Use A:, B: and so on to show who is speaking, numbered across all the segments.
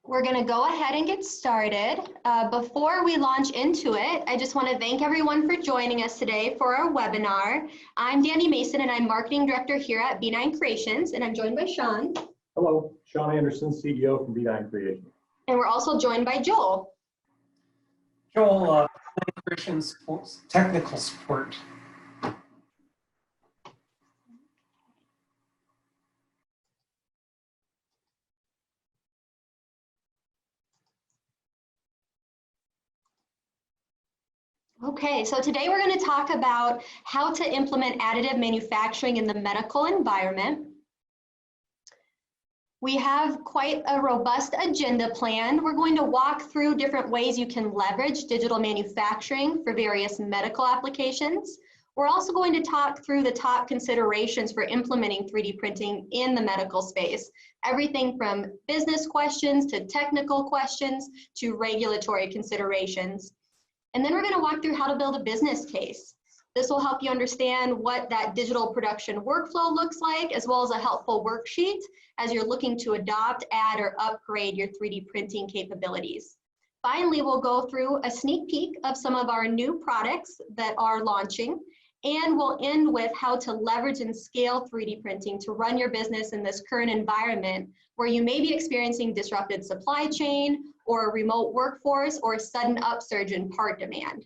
A: We're going to go ahead and get started. Before we launch into it, I just want to thank everyone for joining us today for our webinar. I'm Danny Mason, and I'm Marketing Director here at B9 Creations, and I'm joined by Sean.
B: Hello, Sean Anderson, CEO from B9 Creations.
A: And we're also joined by Joel.
C: Joel, Creations technical support.
A: Okay, so today we're going to talk about how to implement additive manufacturing in the medical environment. We have quite a robust agenda planned. We're going to walk through different ways you can leverage digital manufacturing for various medical applications. We're also going to talk through the top considerations for implementing 3D printing in the medical space. Everything from business questions to technical questions to regulatory considerations. And then we're going to walk through how to build a business case. This will help you understand what that digital production workflow looks like, as well as a helpful worksheet as you're looking to adopt, add, or upgrade your 3D printing capabilities. Finally, we'll go through a sneak peek of some of our new products that are launching, and we'll end with how to leverage and scale 3D printing to run your business in this current environment where you may be experiencing disrupted supply chain, or a remote workforce, or a sudden upsurge in part demand.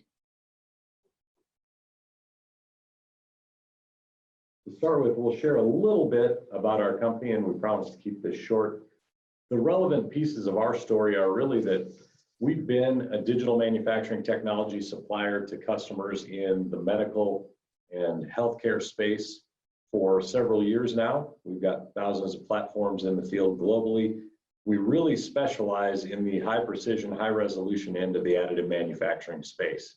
B: To start with, we'll share a little bit about our company, and we promise to keep this short. The relevant pieces of our story are really that we've been a digital manufacturing technology supplier to customers in the medical and healthcare space for several years now. We've got thousands of platforms in the field globally. We really specialize in the high precision, high resolution end of the additive manufacturing space.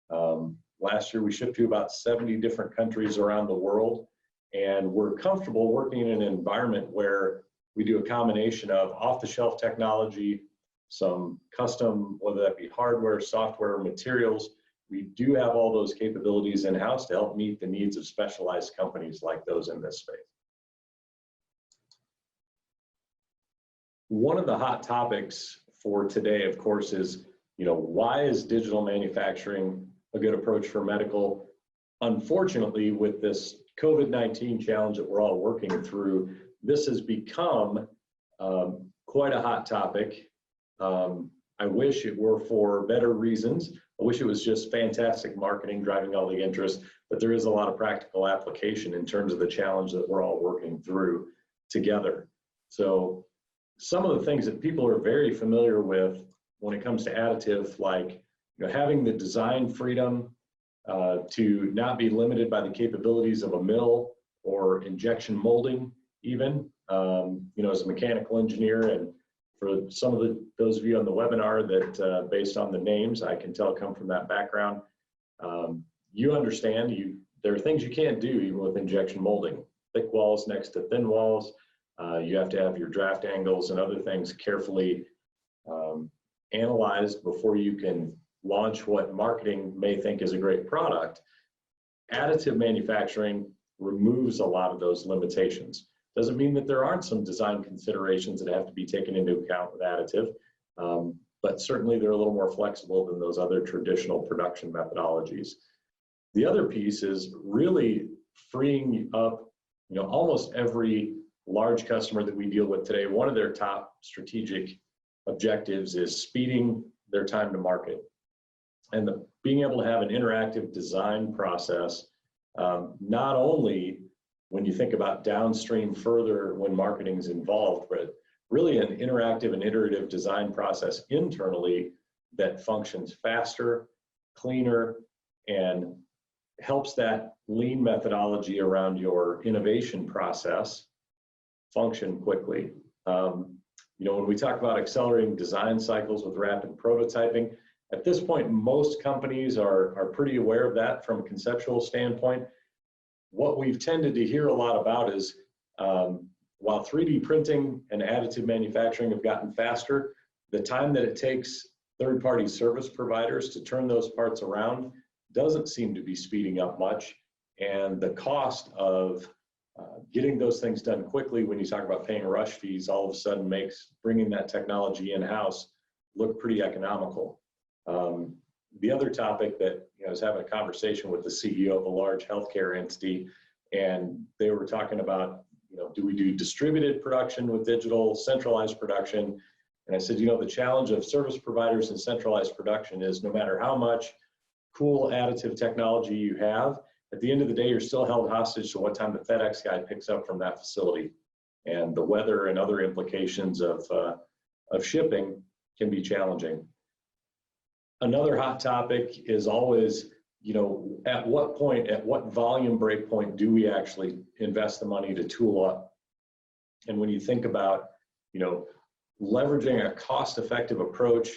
B: Last year, we shipped to about 70 different countries around the world, and we're comfortable working in an environment where we do a combination of off-the-shelf technology, some custom, whether that be hardware, software, materials. We do have all those capabilities in-house to help meet the needs of specialized companies like those in this space. One of the hot topics for today, of course, is, why is digital manufacturing a good approach for medical? Unfortunately, with this COVID-19 challenge that we're all working through, this has become quite a hot topic. I wish it were for better reasons. I wish it was just fantastic marketing driving all the interest, but there is a lot of practical application in terms of the challenge that we're all working through together. So some of the things that people are very familiar with when it comes to additive, like having the design freedom to not be limited by the capabilities of a mill or injection molding even, as a mechanical engineer. And for some of those of you on the webinar that based on the names, I can tell come from that background, you understand there are things you can't do even with injection molding. Thick walls next to thin walls. You have to have your draft angles and other things carefully analyzed before you can launch what marketing may think is a great product. Additive manufacturing removes a lot of those limitations. Doesn't mean that there aren't some design considerations that have to be taken into account with additive, but certainly they're a little more flexible than those other traditional production methodologies. The other piece is really freeing up, almost every large customer that we deal with today. One of their top strategic objectives is speeding their time to market. And being able to have an interactive design process, not only when you think about downstream further when marketing is involved, but really an interactive and iterative design process internally that functions faster, cleaner, and helps that lean methodology around your innovation process function quickly. When we talk about accelerating design cycles with rapid prototyping, at this point, most companies are pretty aware of that from a conceptual standpoint. What we've tended to hear a lot about is while 3D printing and additive manufacturing have gotten faster, the time that it takes third-party service providers to turn those parts around doesn't seem to be speeding up much. And the cost of Getting those things done quickly when you talk about paying rush fees all of a sudden makes bringing that technology in-house look pretty economical. The other topic that I was having a conversation with the CEO of a large healthcare entity, and they were talking about, do we do distributed production with digital, centralized production? And I said, the challenge of service providers and centralized production is no matter how much cool additive technology you have, at the end of the day, you're still held hostage to what time the FedEx guy picks up from that facility. And the weather and other implications of shipping can be challenging. Another hot topic is always, at what point, at what volume break point do we actually invest the money to tool up? And when you think about, leveraging a cost-effective approach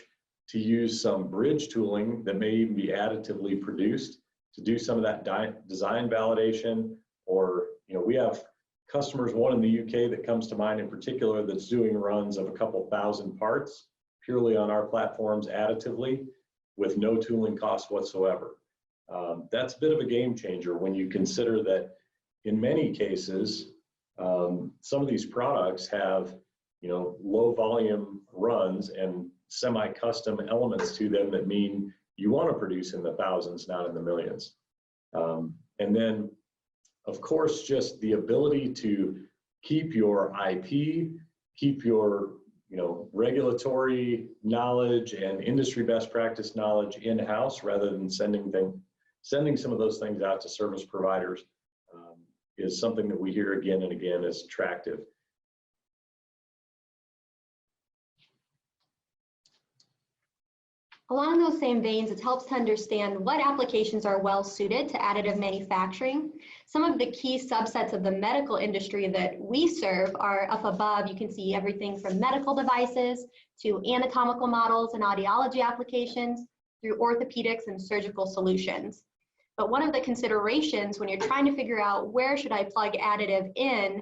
B: to use some bridge tooling that may even be additively produced to do some of that design validation, or, we have customers, one in the UK that comes to mind in particular, that's doing runs of a couple thousand parts purely on our platforms additively with no tooling cost whatsoever. That's a bit of a game changer when you consider that in many cases, some of these products have, low volume runs and semi-custom elements to them that mean you want to produce in the thousands, not in the millions. And then, of course, just the ability to keep your IP, keep your regulatory knowledge and industry best practice knowledge in-house rather than sending some of those things out to service providers is something that we hear again and again is attractive.
A: Along those same veins, it helps to understand what applications are well suited to additive manufacturing. Some of the key subsets of the medical industry that we serve are up above. You can see everything from medical devices to anatomical models and audiology applications through orthopedics and surgical solutions. But one of the considerations when you're trying to figure out where should I plug additive in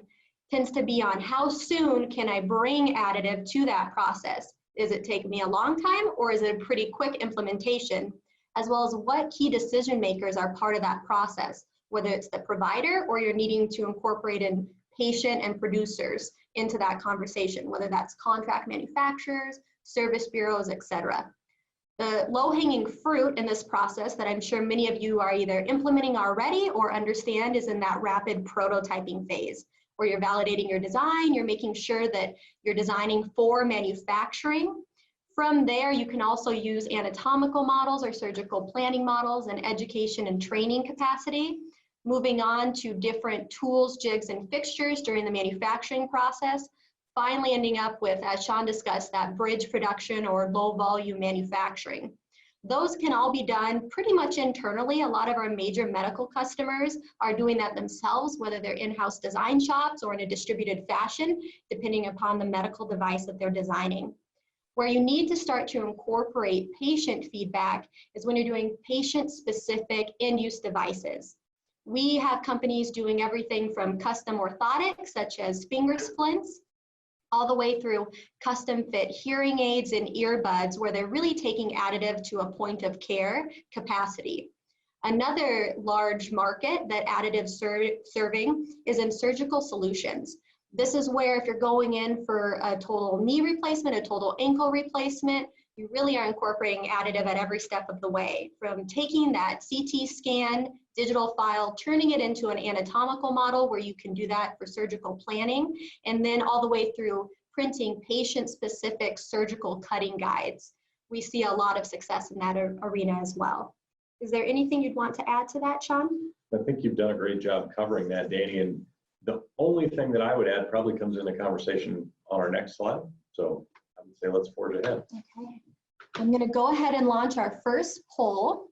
A: tends to be on how soon can I bring additive to that process. Does it take me a long time, or is it a pretty quick implementation, as well as what key decision makers are part of that process, whether it's the provider or you're needing to incorporate in patient and producers into that conversation, whether that's contract manufacturers, service bureaus, etc. The low-hanging fruit in this process that I'm sure many of you are either implementing already or understand is in that rapid prototyping phase, where you're validating your design, you're making sure that you're designing for manufacturing. From there, you can also use anatomical models or surgical planning models and education and training capacity. Moving on to different tools, jigs, and fixtures during the manufacturing process. Finally ending up with, as Sean discussed, that bridge production or low volume manufacturing. Those can all be done pretty much internally. A lot of our major medical customers are doing that themselves, whether they're in-house design shops or in a distributed fashion, depending upon the medical device that they're designing. Where you need to start to incorporate patient feedback is when you're doing patient-specific end-use devices. We have companies doing everything from custom orthotics, such as finger splints, all the way through custom fit hearing aids and earbuds, where they're really taking additive to a point of care capacity. Another large market that additive serving is in surgical solutions. This is where if you're going in for a total knee replacement, a total ankle replacement, you really are incorporating additive at every step of the way, from taking that CT scan digital file, turning it into an anatomical model where you can do that for surgical planning, and then all the way through printing patient-specific surgical cutting guides. We see a lot of success in that arena as well. Is there anything you'd want to add to that, Sean?
B: I think you've done a great job covering that, Danny. And the only thing that I would add probably comes in the conversation on our next slide. So I would say let's forge ahead.
A: Okay. I'm going to go ahead and launch our first poll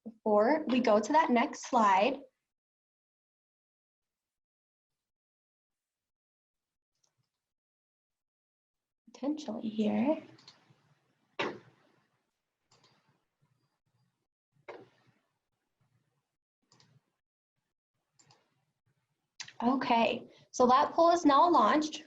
A: before we go to that next slide. Potentially here. Okay, so that poll is now launched.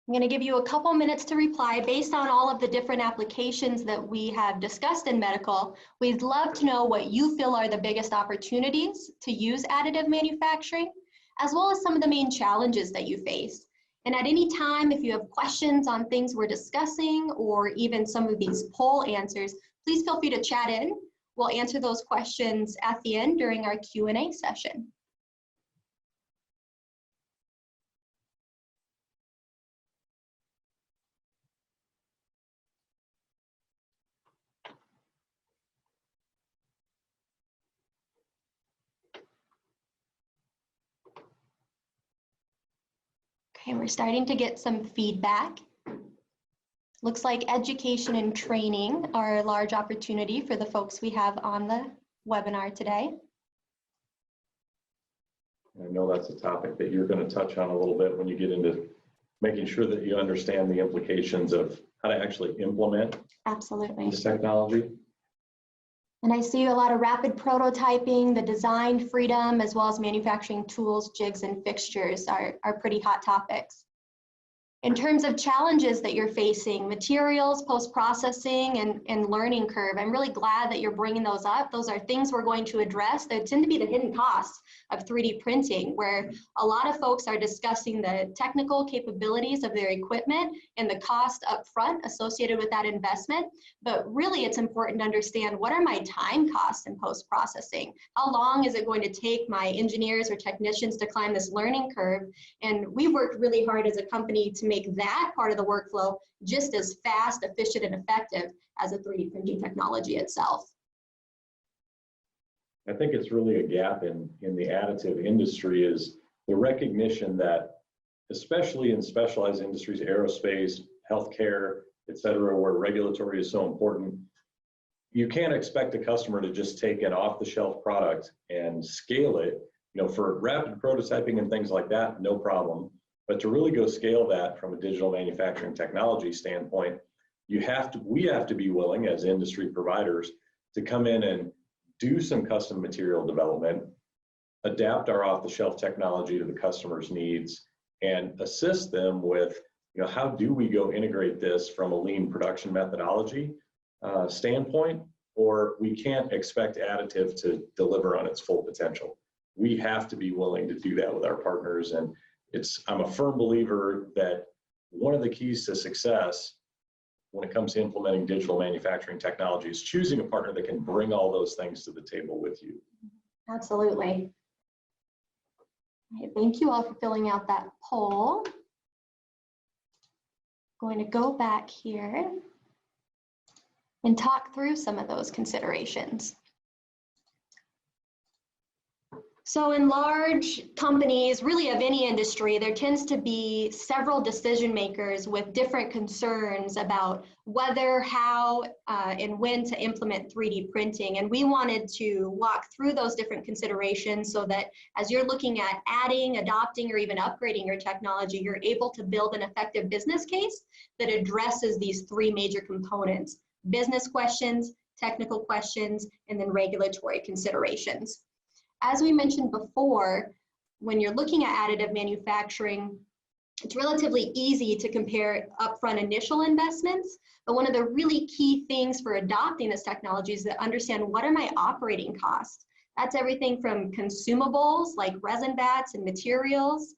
A: I'm going to give you a couple minutes to reply based on all of the different applications that we have discussed in medical. We'd love to know what you feel are the biggest opportunities to use additive manufacturing, as well as some of the main challenges that you face. And at any time, if you have questions on things we're discussing or even some of these poll answers, please feel free to chat in. We'll answer those questions at the end during our Q&A session. Okay, we're starting to get some feedback. Looks like education and training are a large opportunity for the folks we have on the webinar today.
B: I know that's a topic that you're going to touch on a little bit when you get into making sure that you understand the implications of how to actually implement
A: Absolutely.
B: this technology.
A: And I see a lot of rapid prototyping, the design freedom, as well as manufacturing tools, jigs, and fixtures are pretty hot topics. In terms of challenges that you're facing, materials, post-processing, and learning curve, I'm really glad that you're bringing those up. Those are things we're going to address. They tend to be the hidden costs of 3D printing, where a lot of folks are discussing the technical capabilities of their equipment and the cost up front associated with that investment. But really, it's important to understand, what are my time costs in post-processing? How long is it going to take my engineers or technicians to climb this learning curve? And we've worked really hard as a company to make that part of the workflow just as fast, efficient, and effective as a 3D printing technology itself.
B: I think it's really a gap in the additive industry, is the recognition that, especially in specialized industries, aerospace, healthcare, et cetera, where regulatory is so important, you can't expect a customer to just take an off-the-shelf product and scale it. You know, for rapid prototyping and things like that, no problem. But to really go scale that from a digital manufacturing technology standpoint, we have to be willing as industry providers to come in and do some custom material development, adapt our off-the-shelf technology to the customer's needs, and assist them with, you know, how do we go integrate this from a lean production methodology standpoint, or we can't expect additive to deliver on its full potential. We have to be willing to do that with our partners. And I'm a firm believer that one of the keys to success when it comes to implementing digital manufacturing technology is choosing a partner that can bring all those things to the table with you.
A: Absolutely. Thank you all for filling out that poll. Going to go back here and talk through some of those considerations. So in large companies, really of any industry, there tends to be several decision makers with different concerns about whether, how, and when to implement 3D printing. And we wanted to walk through those different considerations so that as you're looking at adding, adopting, or even upgrading your technology, you're able to build an effective business case that addresses these three major components: business questions, technical questions, and then regulatory considerations. As we mentioned before, when you're looking at additive manufacturing, it's relatively easy to compare upfront initial investments, but one of the really key things for adopting this technology is to understand, what are my operating costs? That's everything from consumables like resin vats and materials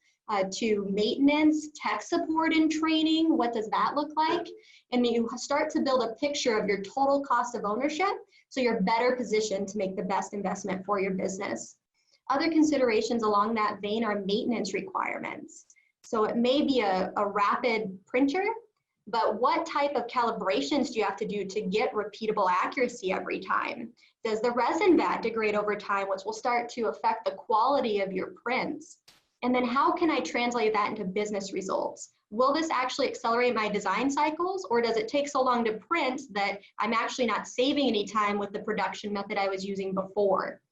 A: to maintenance, tech support and training. What does that look like? And you start to build a picture of your total cost of ownership, so you're better positioned to make the best investment for your business. Other considerations along that vein are maintenance requirements. So it may be a rapid printer, but what type of calibrations do you have to do to get repeatable accuracy every time? Does the resin vat degrade over time, which will start to affect the quality of your prints? And then how can I translate that into business results? Will this actually accelerate my design cycles, or does it take so long to print that I'm actually not saving any time with the production method I was using before?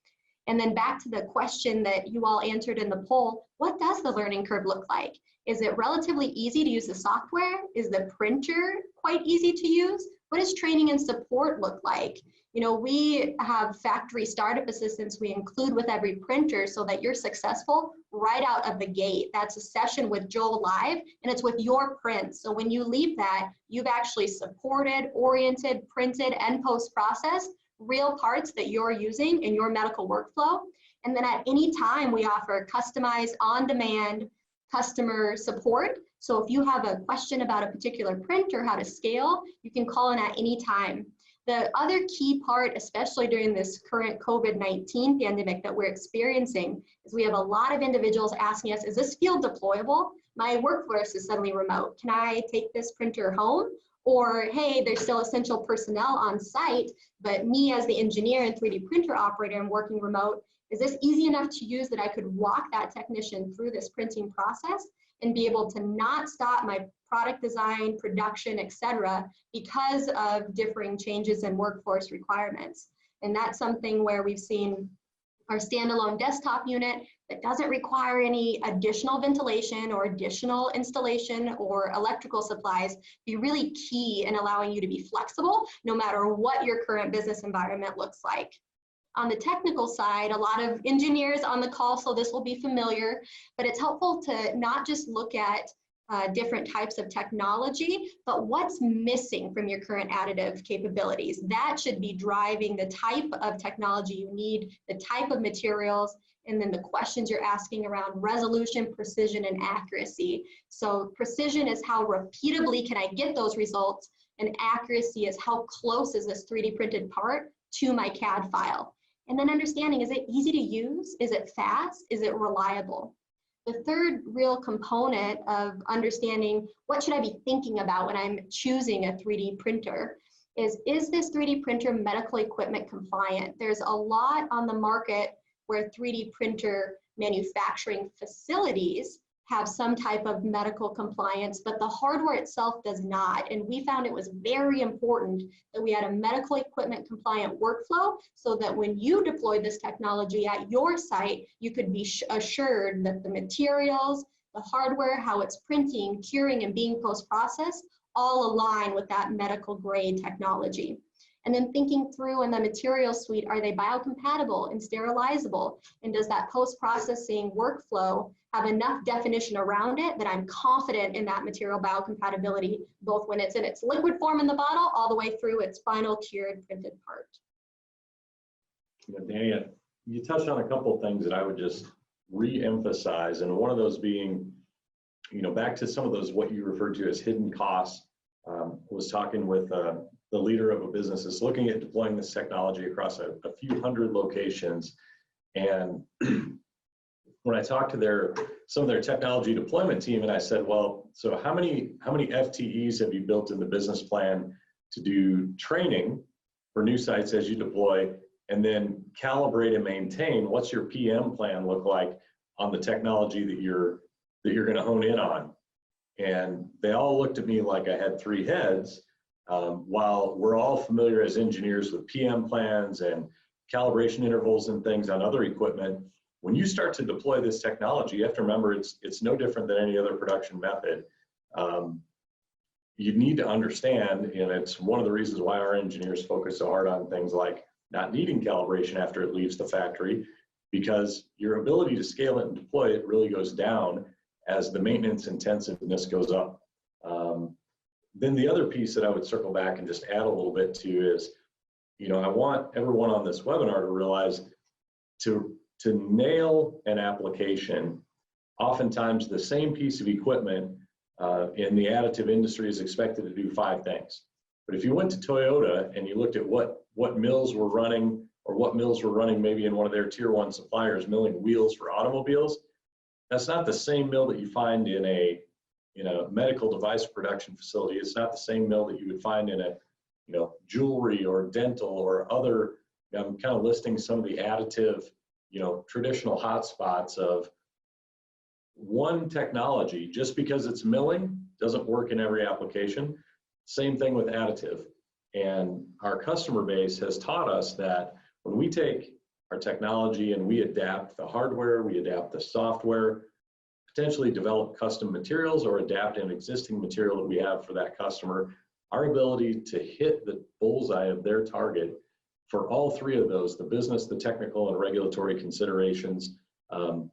A: And then back to the question that you all answered in the poll, what does the learning curve look like? Is it relatively easy to use the software? Is the printer quite easy to use? What does training and support look like? You know, we have factory startup assistance we include with every printer so that you're successful right out of the gate. That's a session with Joel Live, and it's with your prints. So when you leave that, you've actually supported, oriented, printed, and post-processed real parts that you're using in your medical workflow. And then at any time, we offer customized on-demand customer support. So if you have a question about a particular print or how to scale, you can call in at any time. The other key part, especially during this current COVID-19 pandemic that we're experiencing, is we have a lot of individuals asking us, is this field deployable? My workforce is suddenly remote. Can I take this printer home? Or, hey, there's still essential personnel on site, but me as the engineer and 3D printer operator, I'm working remote. Is this easy enough to use that I could walk that technician through this printing process and be able to not stop my product design, production, et cetera, because of differing changes in workforce requirements? And that's something where we've seen our standalone desktop unit that doesn't require any additional ventilation or additional installation or electrical supplies be really key in allowing you to be flexible no matter what your current business environment looks like. On the technical side, a lot of engineers on the call, so this will be familiar, but it's helpful to not just look at different types of technology, but what's missing from your current additive capabilities. That should be driving the type of technology you need, the type of materials, and then the questions you're asking around resolution, precision, and accuracy. So precision is how repeatably can I get those results, and accuracy is how close is this 3D printed part to my CAD file. And then understanding, is it easy to use? Is it fast? Is it reliable? The third real component of understanding what should I be thinking about when I'm choosing a 3D printer is this 3D printer medical equipment compliant? There's a lot on the market where 3D printer manufacturing facilities have some type of medical compliance, but the hardware itself does not. And we found it was very important that we had a medical equipment compliant workflow so that when you deploy this technology at your site, you could be assured that the materials, the hardware, how it's printing, curing, and being post-processed all align with that medical grade technology. And then thinking through in the material suite, are they biocompatible and sterilizable? And does that post-processing workflow have enough definition around it that I'm confident in that material biocompatibility, both when it's in its liquid form in the bottle, all the way through its final cured printed part?
B: Dania, you touched on a couple of things that I would just re-emphasize, and one of those being, back to some of those, what you referred to as hidden costs. Was talking with the leader of a business that's looking at deploying this technology across a few hundred locations. And when I talked to some of their technology deployment team, and I said, well, so how many FTEs have you built in the business plan to do training for new sites as you deploy, and then calibrate and maintain? What's your PM plan look like on the technology that you're going to hone in on? And they all looked at me like I had three heads. While we're all familiar as engineers with PM plans and calibration intervals and things on other equipment, when you start to deploy this technology, you have to remember it's no different than any other production method. You need to understand, and it's one of the reasons why our engineers focus so hard on things like not needing calibration after it leaves the factory, because your ability to scale it and deploy it really goes down as the maintenance intensiveness goes up. Then the other piece that I would circle back and just add a little bit to is, I want everyone on this webinar to realize to nail an application, oftentimes the same piece of equipment in the additive industry is expected to do 5 things. But if you went to Toyota and you looked at what mills were running, or what mills were running maybe in one of their tier 1 suppliers milling wheels for automobiles, that's not the same mill that you find in a medical device production facility. It's not the same mill that you would find in a jewelry or dental or other. I'm kind of listing some of the additive traditional hotspots of one technology. Just because it's milling doesn't work in every application. Same thing with additive. And our customer base has taught us that when we take our technology and we adapt the hardware, we adapt the software, potentially develop custom materials or adapt an existing material that we have for that customer, our ability to hit the bullseye of their target for all 3 of those, the business, the technical, and regulatory considerations,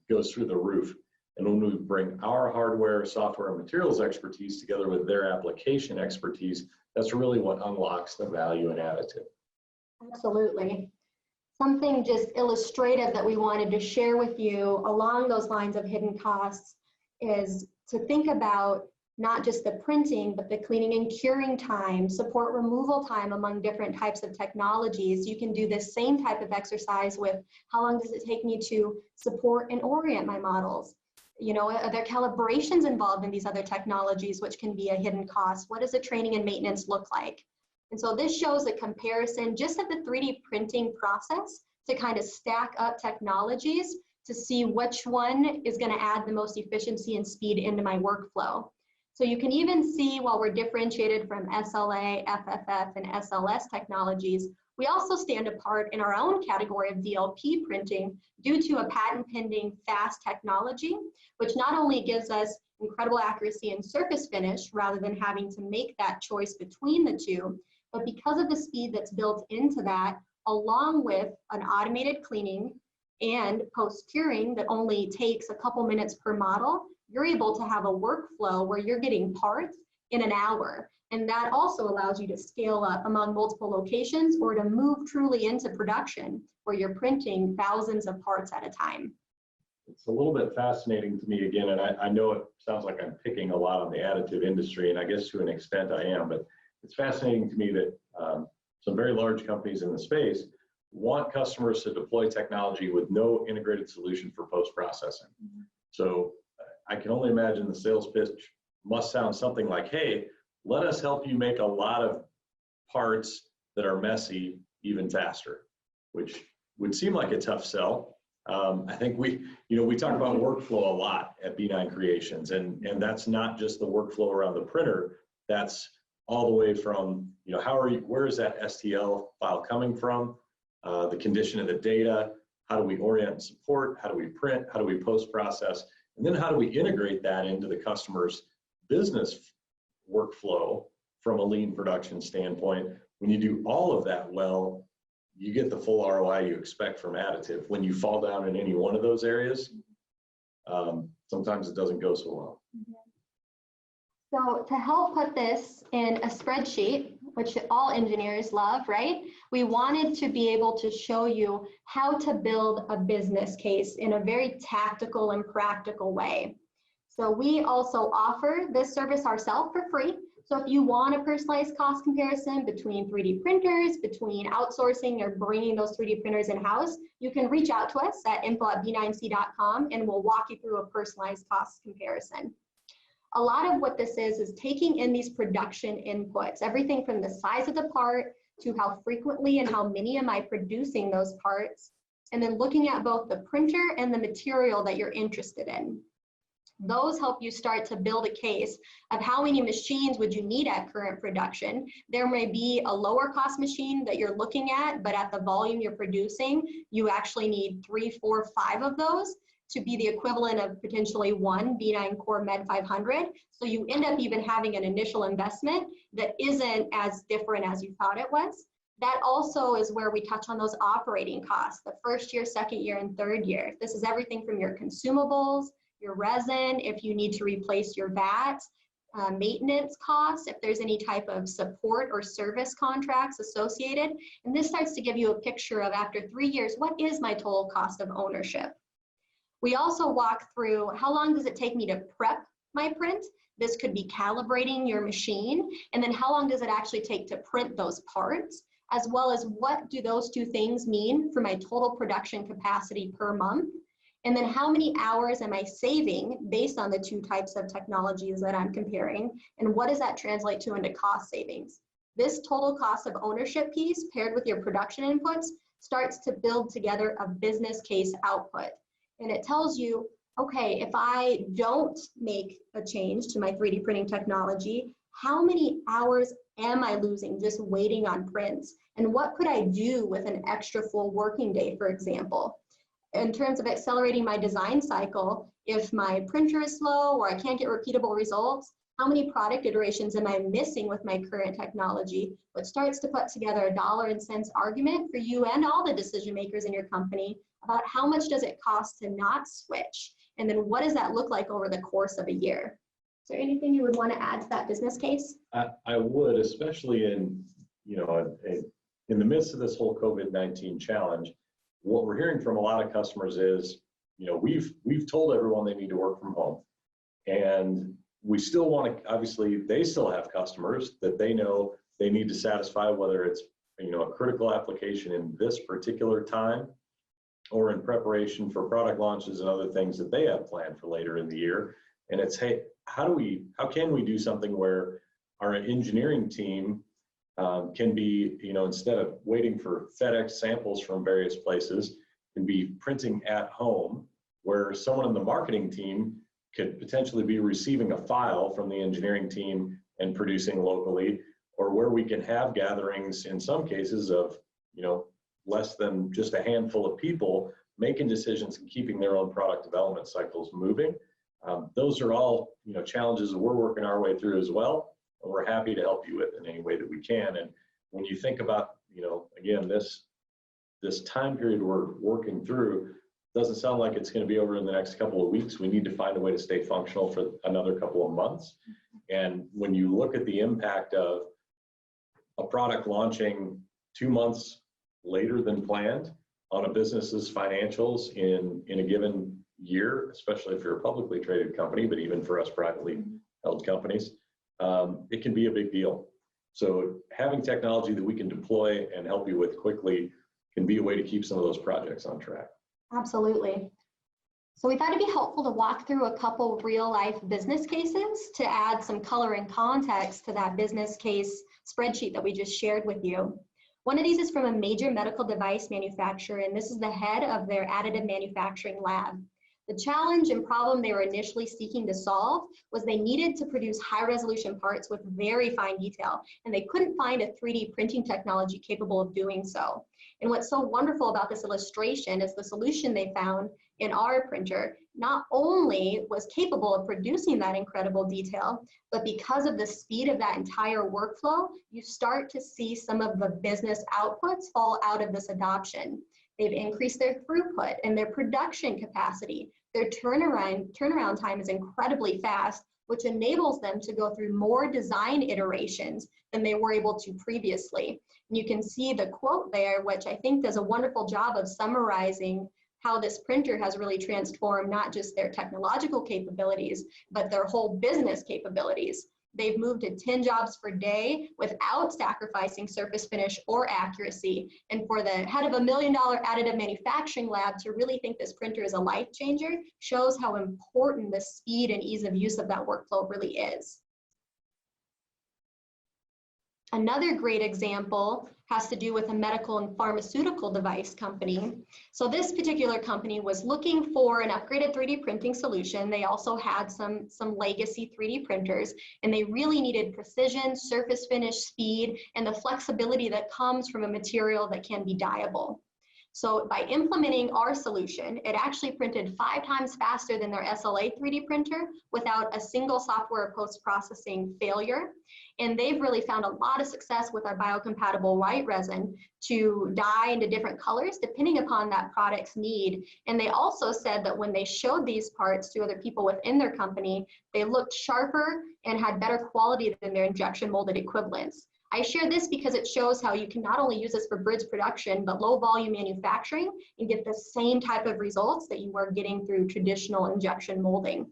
B: goes through the roof. And when we bring our hardware, software, and materials expertise together with their application expertise, that's really what unlocks the value in additive.
A: Absolutely. Something just illustrative that we wanted to share with you along those lines of hidden costs is to think about not just the printing, but the cleaning and curing time, support removal time among different types of technologies. You can do this same type of exercise with how long does it take me to support and orient my models? You know, are there calibrations involved in these other technologies, which can be a hidden cost? What does the training and maintenance look like? And so this shows a comparison just of the 3D printing process to kind of stack up technologies to see which one is going to add the most efficiency and speed into my workflow. So you can even see while we're differentiated from SLA, FFF, and SLS technologies, we also stand apart in our own category of DLP printing due to a patent pending fast technology, which not only gives us incredible accuracy and surface finish rather than having to make that choice between the two, but because of the speed that's built into that, along with an automated cleaning and post-curing that only takes a couple minutes per model, you're able to have a workflow where you're getting parts in an hour. And that also allows you to scale up among multiple locations or to move truly into production where you're printing thousands of parts at a time.
B: It's a little bit fascinating to me again, and I know it sounds like I'm picking a lot on the additive industry, and I guess to an extent I am, but it's fascinating to me that some very large companies in the space want customers to deploy technology with no integrated solution for post-processing. Mm-hmm. So I can only imagine the sales pitch must sound something like, hey, let us help you make a lot of parts that are messy even faster, which would seem like a tough sell. I think we talk about workflow a lot at B9 Creations, and that's not just the workflow around the printer. That's all the way from, where is that STL file coming from, the condition of the data, how do we orient and support, how do we print, how do we post-process, and then how do we integrate that into the customer's business workflow from a lean production standpoint. When you do all of that well, you get the full ROI you expect from additive. When you fall down in any one of those areas, sometimes it doesn't go so well.
A: So to help put this in a spreadsheet, which all engineers love, right? We wanted to be able to show you how to build a business case in a very tactical and practical way. So we also offer this service ourselves for free. So if you want a personalized cost comparison between 3D printers, between outsourcing or bringing those 3D printers in-house, you can reach out to us at info@b9c.com and we'll walk you through a personalized cost comparison. A lot of what this is taking in these production inputs, everything from the size of the part to how frequently and how many am I producing those parts, and then looking at both the printer and the material that you're interested in. Those help you start to build a case of how many machines would you need at current production. There may be a lower cost machine that you're looking at, but at the volume you're producing, you actually need 3, 4, 5 of those to be the equivalent of potentially one B9 Core Med 500. So you end up even having an initial investment that isn't as different as you thought it was. That also is where we touch on those operating costs, the first year, second year, and third year. This is everything from your consumables, your resin, if you need to replace your VAT, maintenance costs, if there's any type of support or service contracts associated. And this starts to give you a picture of, after 3 years, what is my total cost of ownership? We also walk through how long does it take me to prep my print. This could be calibrating your machine, and then how long does it actually take to print those parts, as well as what do those two things mean for my total production capacity per month, and then how many hours am I saving based on the two types of technologies that I'm comparing, and what does that translate to into cost savings. This total cost of ownership piece paired with your production inputs starts to build together a business case output. And it tells you, okay, if I don't make a change to my 3D printing technology, how many hours am I losing just waiting on prints? And what could I do with an extra full working day, for example? In terms of accelerating my design cycle, if my printer is slow or I can't get repeatable results, how many product iterations am I missing with my current technology? Which starts to put together a dollar and cents argument for you and all the decision makers in your company about how much does it cost to not switch? And then what does that look like over the course of a year? Is there anything you would want to add to that business case?
B: I would, especially in the midst of this whole COVID-19 challenge, what we're hearing from a lot of customers is, we've told everyone they need to work from home, and we still want to, obviously, they still have customers that they know they need to satisfy, whether it's, a critical application in this particular time or in preparation for product launches and other things that they have planned for later in the year. And it's, hey, how can we do something where our engineering team can be, instead of waiting for FedEx samples from various places, can be printing at home, where someone in the marketing team could potentially be receiving a file from the engineering team and producing locally, or where we can have gatherings in some cases of, less than just a handful of people making decisions and keeping their own product development cycles moving. Those are all, challenges that we're working our way through as well, and we're happy to help you with in any way that we can. And when you think about, again, this time period we're working through, doesn't sound like it's going to be over in the next couple of weeks. We need to find a way to stay functional for another couple of months. And when you look at the impact of a product launching 2 months later than planned on a business's financials in a given year, especially if you're a publicly traded company, but even for us privately held companies, it can be a big deal. So having technology that we can deploy and help you with quickly can be a way to keep some of those projects on track.
A: Absolutely. So we thought it'd be helpful to walk through a couple real life business cases to add some color and context to that business case spreadsheet that we just shared with you. One of these is from a major medical device manufacturer, and this is the head of their additive manufacturing lab. The challenge and problem they were initially seeking to solve was they needed to produce high-resolution parts with very fine detail, and they couldn't find a 3D printing technology capable of doing so. And what's so wonderful about this illustration is the solution they found in our printer not only was capable of producing that incredible detail, but because of the speed of that entire workflow, you start to see some of the business outputs fall out of this adoption. They've increased their throughput and their production capacity. Their turnaround time is incredibly fast, which enables them to go through more design iterations than they were able to previously. And you can see the quote there, which I think does a wonderful job of summarizing how this printer has really transformed not just their technological capabilities, but their whole business capabilities. They've moved to 10 jobs per day without sacrificing surface finish or accuracy. And for the head of $1 million additive manufacturing lab to really think this printer is a life changer shows how important the speed and ease of use of that workflow really is. Another great example has to do with a medical and pharmaceutical device company. So this particular company was looking for an upgraded 3D printing solution. They also had some legacy 3D printers, and they really needed precision, surface finish, speed, and the flexibility that comes from a material that can be dyeable. So by implementing our solution, it actually printed 5 times faster than their SLA 3D printer without a single software post-processing failure. And they've really found a lot of success with our biocompatible white resin to dye into different colors depending upon that product's need. And they also said that when they showed these parts to other people within their company, they looked sharper and had better quality than their injection molded equivalents. I share this because it shows how you can not only use this for bridge production, but low volume manufacturing and get the same type of results that you are getting through traditional injection molding.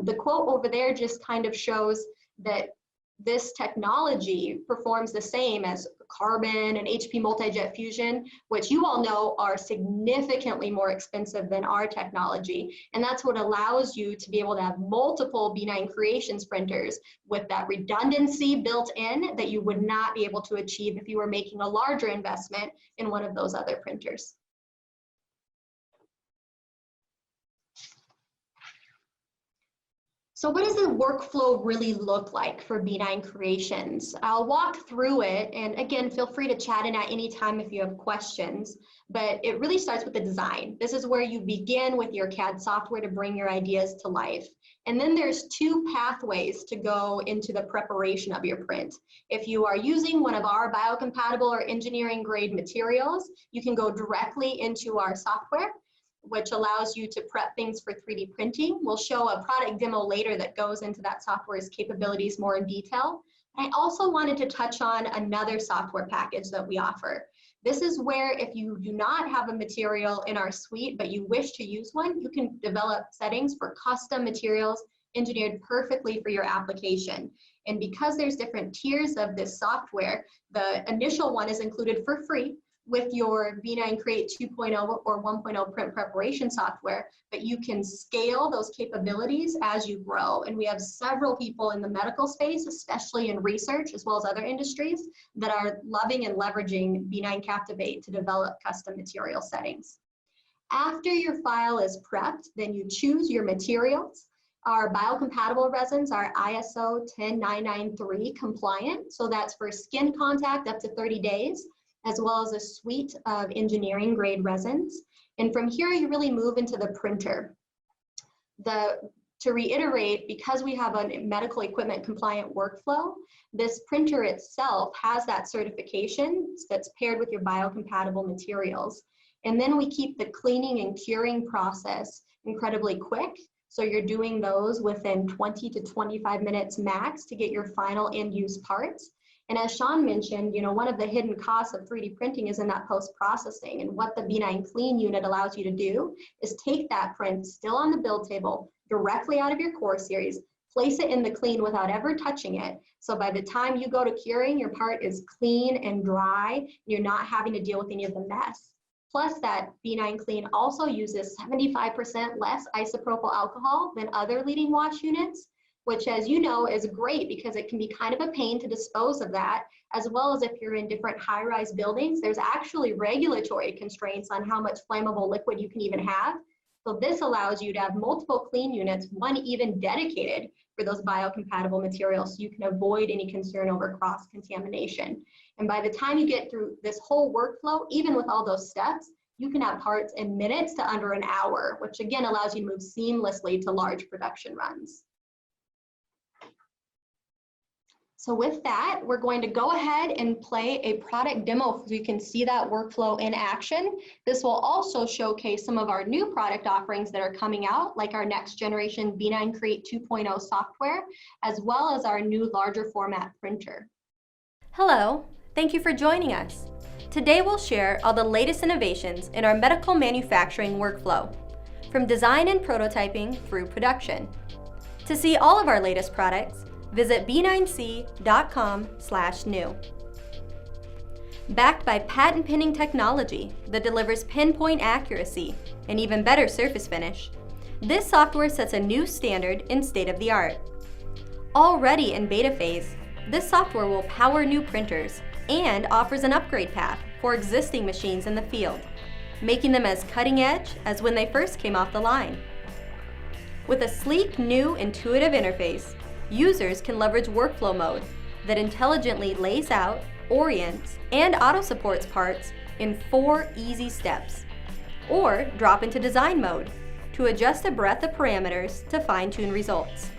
A: The quote over there just kind of shows that this technology performs the same as carbon and HP multi-jet fusion, which you all know are significantly more expensive than our technology. And that's what allows you to be able to have multiple B9 Creations printers with that redundancy built in that you would not be able to achieve if you were making a larger investment in one of those other printers. So what does the workflow really look like for B9 Creations? I'll walk through it, and again, feel free to chat in at any time if you have questions, but it really starts with the design. This is where you begin with your CAD software to bring your ideas to life. And then there's 2 pathways to go into the preparation of your print. If you are using one of our biocompatible or engineering grade materials, you can go directly into our software, which allows you to prep things for 3D printing. We'll show a product demo later that goes into that software's capabilities more in detail. I also wanted to touch on another software package that we offer. This is where if you do not have a material in our suite, but you wish to use one, you can develop settings for custom materials engineered perfectly for your application. And because there's different tiers of this software, the initial one is included for free with your V9 Create 2.0 or 1.0 print preparation software, but you can scale those capabilities as you grow. And we have several people in the medical space, especially in research, as well as other industries, that are loving and leveraging V9 Captivate to develop custom material settings. After your file is prepped, then you choose your materials. Our biocompatible resins are ISO 10993 compliant, so that's for skin contact up to 30 days, as well as a suite of engineering grade resins. And from here, you really move into the printer. To reiterate, because we have a medical equipment compliant workflow, this printer itself has that certification that's paired with your biocompatible materials. And then we keep the cleaning and curing process incredibly quick. So you're doing those within 20 to 25 minutes max to get your final end use parts. And as Sean mentioned, one of the hidden costs of 3D printing is in that post-processing. And what the V9 Clean unit allows you to do is take that print still on the build table directly out of your core series, place it in the clean without ever touching it. So by the time you go to curing, your part is clean and dry. You're not having to deal with any of the mess. Plus that V9 Clean also uses 75% less isopropyl alcohol than other leading wash units, which, as you know, is great because it can be kind of a pain to dispose of that, as well as if you're in different high-rise buildings, there's actually regulatory constraints on how much flammable liquid you can even have. So this allows you to have multiple clean units, one even dedicated for those biocompatible materials, so you can avoid any concern over cross-contamination. And by the time you get through this whole workflow, even with all those steps, you can have parts in minutes to under an hour, which again allows you to move seamlessly to large production runs. So with that, we're going to go ahead and play a product demo so you can see that workflow in action. This will also showcase some of our new product offerings that are coming out, like our next generation V9 Create 2.0 software, as well as our new larger format printer.
D: Hello, thank you for joining us. Today we'll share all the latest innovations in our medical manufacturing workflow, from design and prototyping through production. To see all of our latest products, visit b9c.com/new. Backed by patent pending technology that delivers pinpoint accuracy and even better surface finish, this software sets a new standard in state-of-the-art. Already in beta phase, this software will power new printers and offers an upgrade path for existing machines in the field, making them as cutting edge as when they first came off the line. With a sleek, new, intuitive interface, users can leverage workflow mode that intelligently lays out, orients, and auto-supports parts in 4 easy steps, or drop into design mode to adjust a breadth of parameters to fine-tune results.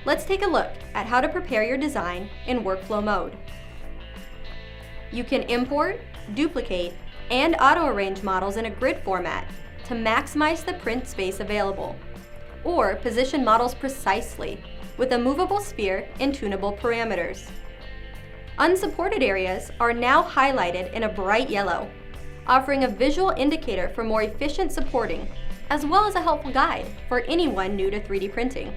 D: Let's take a look at how to prepare your design in workflow mode. You can import, duplicate, and auto-arrange models in a grid format to maximize the print space available, or position models precisely with a movable sphere and tunable parameters. Unsupported areas are now highlighted in a bright yellow, offering a visual indicator for more efficient supporting, as well as a helpful guide for anyone new to 3D printing.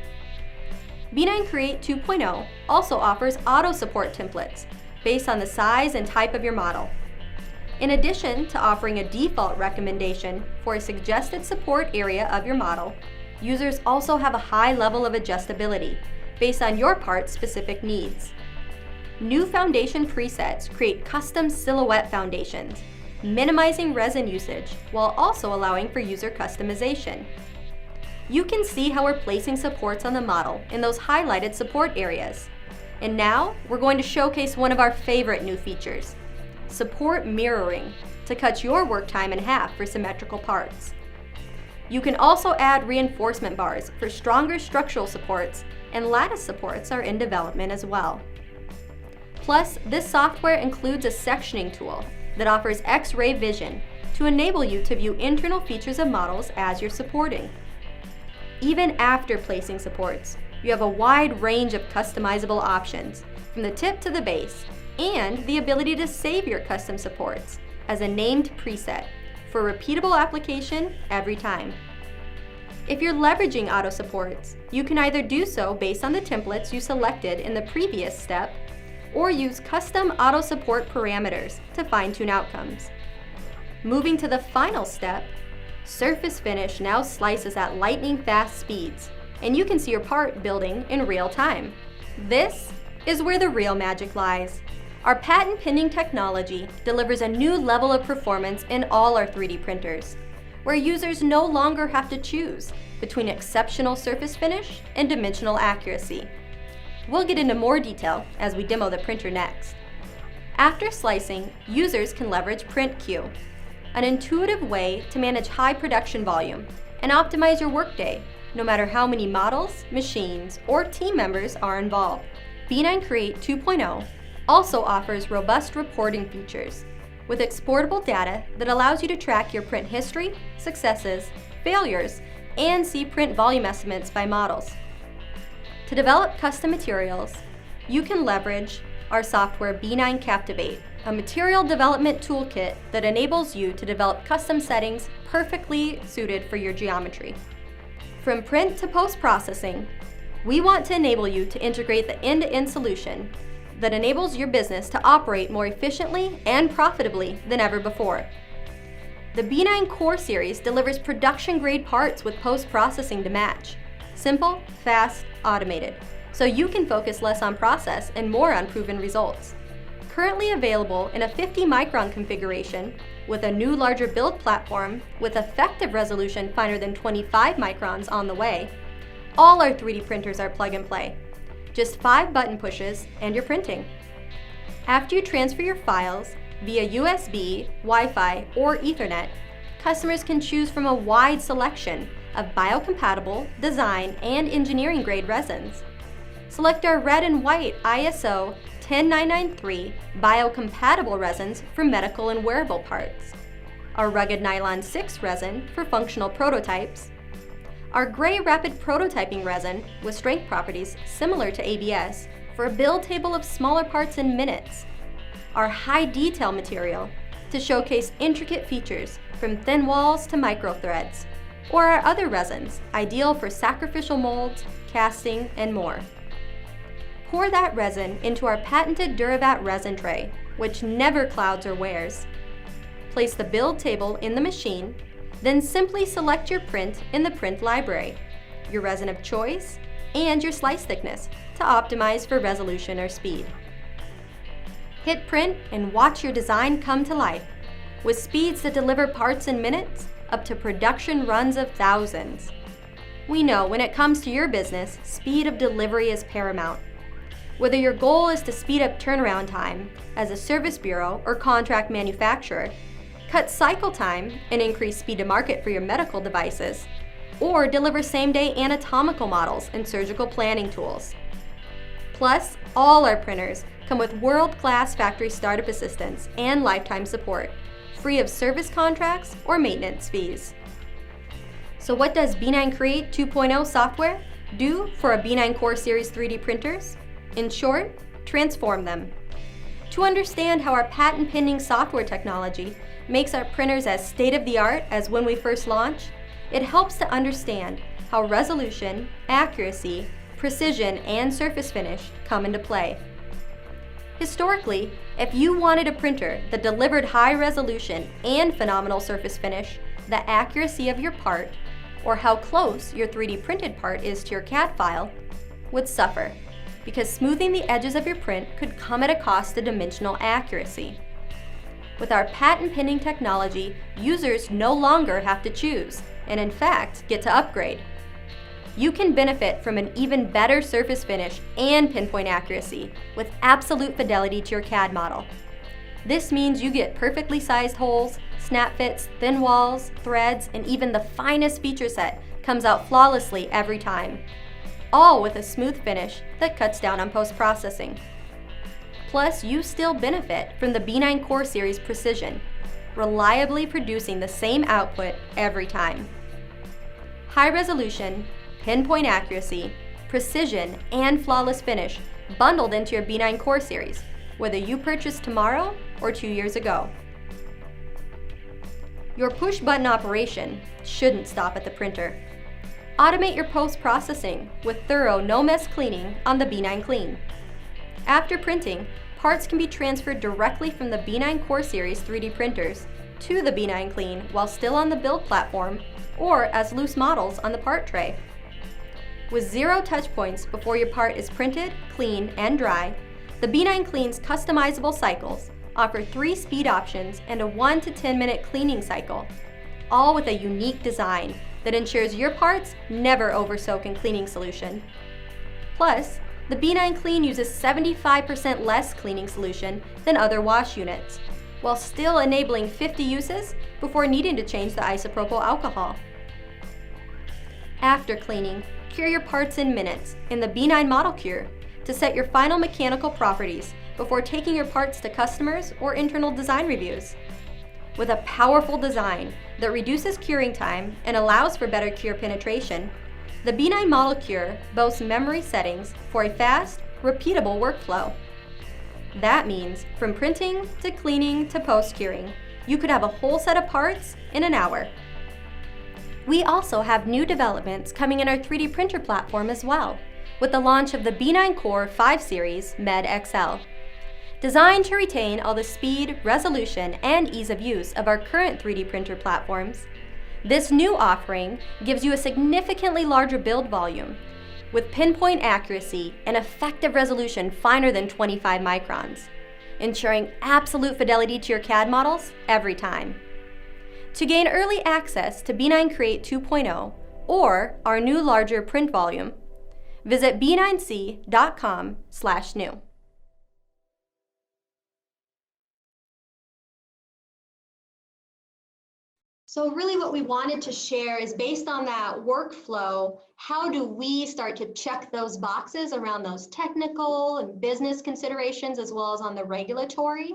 D: V9 Create 2.0 also offers auto-support templates based on the size and type of your model. In addition to offering a default recommendation for a suggested support area of your model, users also have a high level of adjustability based on your part's specific needs. New foundation presets create custom silhouette foundations, minimizing resin usage while also allowing for user customization. You can see how we're placing supports on the model in those highlighted support areas. And now we're going to showcase one of our favorite new features, support mirroring, to cut your work time in half for symmetrical parts. You can also add reinforcement bars for stronger structural supports, and lattice supports are in development as well. Plus, this software includes a sectioning tool that offers X-ray vision to enable you to view internal features of models as you're supporting. Even after placing supports, you have a wide range of customizable options, from the tip to the base, and the ability to save your custom supports as a named preset for repeatable application every time. If you're leveraging auto supports, you can either do so based on the templates you selected in the previous step, or use custom auto support parameters to fine-tune outcomes. Moving to the final step, surface finish now slices at lightning-fast speeds, and you can see your part building in real time. This is where the real magic lies. Our patent-pending technology delivers a new level of performance in all our 3D printers, where users no longer have to choose between exceptional surface finish and dimensional accuracy. We'll get into more detail as we demo the printer next. After slicing, users can leverage Print Queue, an intuitive way to manage high production volume and optimize your workday, no matter how many models, machines, or team members are involved. B9 Create 2.0 also offers robust reporting features with exportable data that allows you to track your print history, successes, failures, and see print volume estimates by models. To develop custom materials, you can leverage our software B9 Captivate, a material development toolkit that enables you to develop custom settings perfectly suited for your geometry. From print to post-processing, we want to enable you to integrate the end-to-end solution that enables your business to operate more efficiently and profitably than ever before. The B9 Core series delivers production-grade parts with post-processing to match. Simple, fast, automated, so you can focus less on process and more on proven results. Currently available in a 50-micron configuration with a new larger build platform with effective resolution finer than 25 microns on the way, all our 3D printers are plug-and-play. Just 5 button pushes and you're printing. After you transfer your files via USB, Wi-Fi, or Ethernet, customers can choose from a wide selection of biocompatible, design, and engineering-grade resins. Select our red and white ISO 10993 biocompatible resins for medical and wearable parts, our rugged nylon 6 resin for functional prototypes, our gray rapid prototyping resin with strength properties similar to ABS for a build table of smaller parts in minutes, our high detail material to showcase intricate features from thin walls to micro threads, or our other resins ideal for sacrificial molds, casting, and more. Pour that resin into our patented Duravat resin tray, which never clouds or wears. Place the build table in the machine, then simply select your print in the print library, your resin of choice, and your slice thickness to optimize for resolution or speed. Hit print and watch your design come to life with speeds that deliver parts in minutes up to production runs of thousands. We know when it comes to your business, speed of delivery is paramount. Whether your goal is to speed up turnaround time as a service bureau or contract manufacturer, cut cycle time and increase speed to market for your medical devices, or deliver same-day anatomical models and surgical planning tools. Plus, all our printers come with world-class factory startup assistance and lifetime support, free of service contracts or maintenance fees. So what does B9 Create 2.0 software do for our B9 Core Series 3D printers? In short, transform them. To understand how our patent-pending software technology makes our printers as state-of-the-art as when we first launched, it helps to understand how resolution, accuracy, precision, and surface finish come into play. Historically, if you wanted a printer that delivered high resolution and phenomenal surface finish, the accuracy of your part, or how close your 3D printed part is to your CAD file, would suffer, because smoothing the edges of your print could come at a cost to dimensional accuracy. With our patent-pending technology, users no longer have to choose, and in fact, get to upgrade. You can benefit from an even better surface finish and pinpoint accuracy with absolute fidelity to your CAD model. This means you get perfectly sized holes, snap fits, thin walls, threads, and even the finest feature set comes out flawlessly every time, all with a smooth finish that cuts down on post-processing. Plus, you still benefit from the B9 Core Series precision, reliably producing the same output every time. High resolution, pinpoint accuracy, precision, and flawless finish bundled into your B9 Core Series, whether you purchased tomorrow or 2 years ago. Your push-button operation shouldn't stop at the printer. Automate your post-processing with thorough no-mess cleaning on the B9 Clean. After printing, parts can be transferred directly from the B9 Core Series 3D printers to the B9 Clean while still on the build platform or as loose models on the part tray. With 0 touch points before your part is printed, clean, and dry, the B9 Clean's customizable cycles offer 3 speed options and a 1 to 10 minute cleaning cycle, all with a unique design that ensures your parts never oversoak in cleaning solution. Plus, the B9 Clean uses 75% less cleaning solution than other wash units, while still enabling 50 uses before needing to change the isopropyl alcohol. After cleaning, cure your parts in minutes in the B9 Model Cure to set your final mechanical properties before taking your parts to customers or internal design reviews. With a powerful design that reduces curing time and allows for better cure penetration, the B9 Model Cure boasts memory settings for a fast, repeatable workflow. That means from printing to cleaning to post-curing, you could have a whole set of parts in an hour. We also have new developments coming in our 3D printer platform as well, with the launch of the B9 Core 5 Series Med XL. Designed to retain all the speed, resolution, and ease of use of our current 3D printer platforms, this new offering gives you a significantly larger build volume, with pinpoint accuracy and effective resolution finer than 25 microns, ensuring absolute fidelity to your CAD models every time. To gain early access to B9 Create 2.0 or our new larger print volume, visit b9c.com/new.
A: So really what we wanted to share is based on that workflow, how do we start to check those boxes around those technical and business considerations as well as on the regulatory?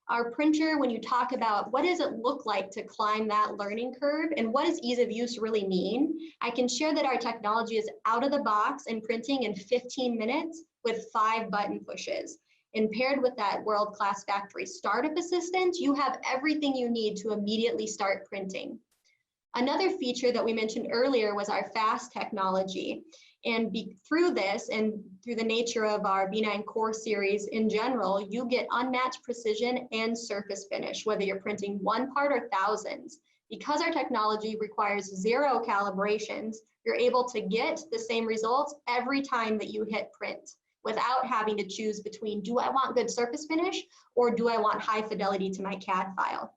A: Our printer, when you talk about what does it look like to climb that learning curve and what does ease of use really mean, I can share that our technology is out of the box and printing in 15 minutes with 5 button pushes. And paired with that world-class factory startup assistant, you have everything you need to immediately start printing. Another feature that we mentioned earlier was our fast technology. And through this and through the nature of our B9 Core series in general, you get unmatched precision and surface finish, whether you're printing 1 part or thousands. Because our technology requires 0 calibrations, you're able to get the same results every time that you hit print without having to choose between, do I want good surface finish or do I want high fidelity to my CAD file?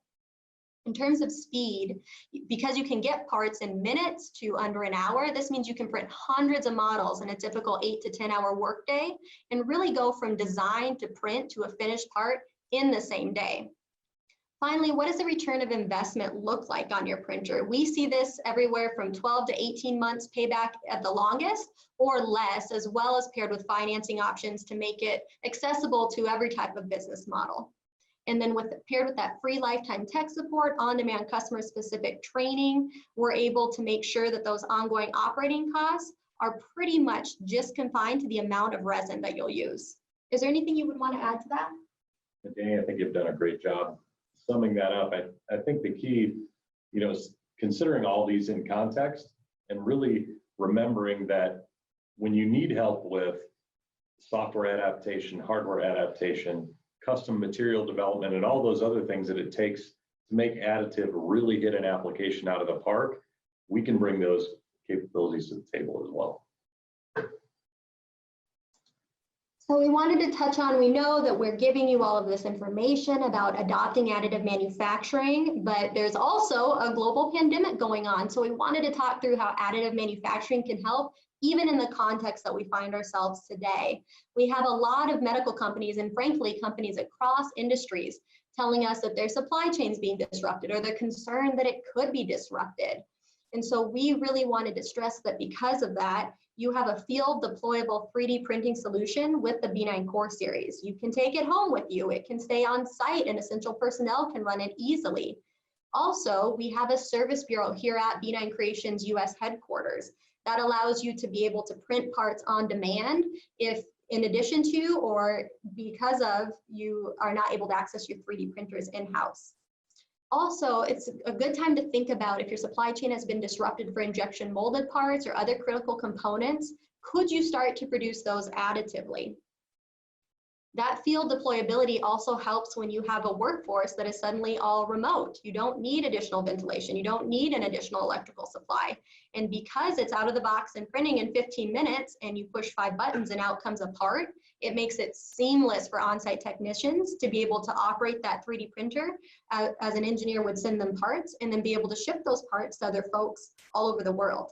A: In terms of speed, because you can get parts in minutes to under an hour, this means you can print hundreds of models in a typical 8 to 10 hour workday and really go from design to print to a finished part in the same day. Finally, what does the return of investment look like on your printer? We see this everywhere from 12 to 18 months payback at the longest or less, as well as paired with financing options to make it accessible to every type of business model. And then paired with that free lifetime tech support, on-demand customer-specific training, we're able to make sure that those ongoing operating costs are pretty much just confined to the amount of resin that you'll use. Is there anything you would want to add to that?
B: Danny, I think you've done a great job summing that up. I think the key, is considering all these in context and really remembering that when you need help with software adaptation, hardware adaptation, custom material development, and all those other things that it takes to make additive really hit an application out of the park, we can bring those capabilities to the table as well.
A: So we wanted to touch on, we know that we're giving you all of this information about adopting additive manufacturing, but there's also a global pandemic going on. So we wanted to talk through how additive manufacturing can help even in the context that we find ourselves today. We have a lot of medical companies and frankly, companies across industries telling us that their supply chain's being disrupted or they're concerned that it could be disrupted. And so we really wanted to stress that because of that, you have a field deployable 3D printing solution with the B9 Core series. You can take it home with you. It can stay on site and essential personnel can run it easily. Also, we have a service bureau here at B9 Creations US headquarters that allows you to be able to print parts on demand if in addition to or because of you are not able to access your 3D printers in-house. Also, it's a good time to think about if your supply chain has been disrupted for injection molded parts or other critical components, could you start to produce those additively? That field deployability also helps when you have a workforce that is suddenly all remote. You don't need additional ventilation. You don't need an additional electrical supply. And because it's out of the box and printing in 15 minutes and you push 5 buttons and out comes a part, it makes it seamless for on-site technicians to be able to operate that 3D printer as an engineer would send them parts and then be able to ship those parts to other folks all over the world.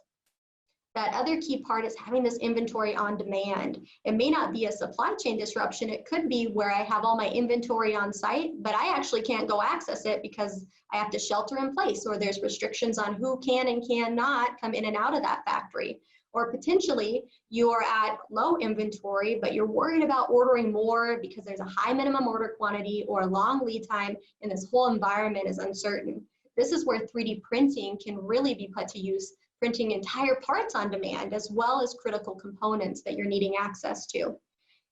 A: That other key part is having this inventory on demand. It may not be a supply chain disruption. It could be where I have all my inventory on site, but I actually can't go access it because I have to shelter in place, or there's restrictions on who can and cannot come in and out of that factory. Or potentially you are at low inventory, but you're worried about ordering more because there's a high minimum order quantity or a long lead time, and this whole environment is uncertain. This is where 3D printing can really be put to use, printing entire parts on demand, as well as critical components that you're needing access to.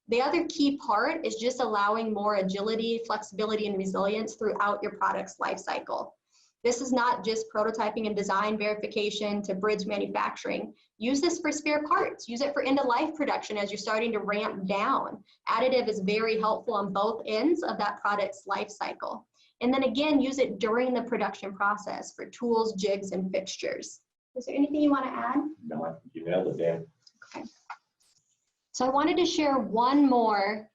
A: The other key part is just allowing more agility, flexibility, and resilience throughout your product's life cycle. This is not just prototyping and design verification to bridge manufacturing. Use this for spare parts. Use it for end-of-life production as you're starting to ramp down. Additive is very helpful on both ends of that product's life cycle. And then again, use it during the production process for tools, jigs, and fixtures. Is there anything you want to add?
B: No, I think you nailed it, Dan.
A: Okay. So I wanted to share one more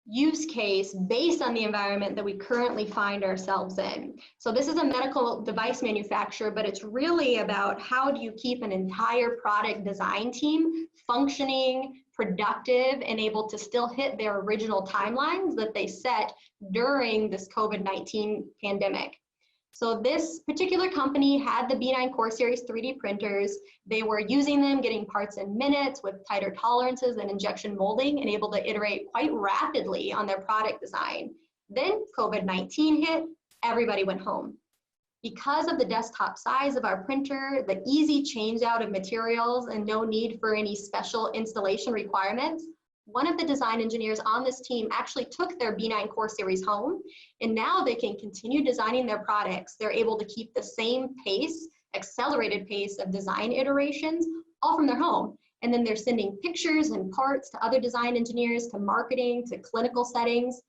A: use case based on the environment that we currently find ourselves in. So this is a medical device manufacturer, but it's really about how do you keep an entire product design team functioning, productive, and able to still hit their original timelines that they set during this COVID-19 pandemic. So this particular company had the B9 Core Series 3D printers. They were using them, getting parts in minutes with tighter tolerances and injection molding, and able to iterate quite rapidly on their product design. Then COVID-19 hit, everybody went home. Because of the desktop size of our printer, the easy change out of materials, and no need for any special installation requirements, one of the design engineers on this team actually took their B9 Core Series home, and now they can continue designing their products. They're able to keep the same pace, accelerated pace of design iterations, all from their home. And then they're sending pictures and parts to other design engineers, to marketing, to clinical settings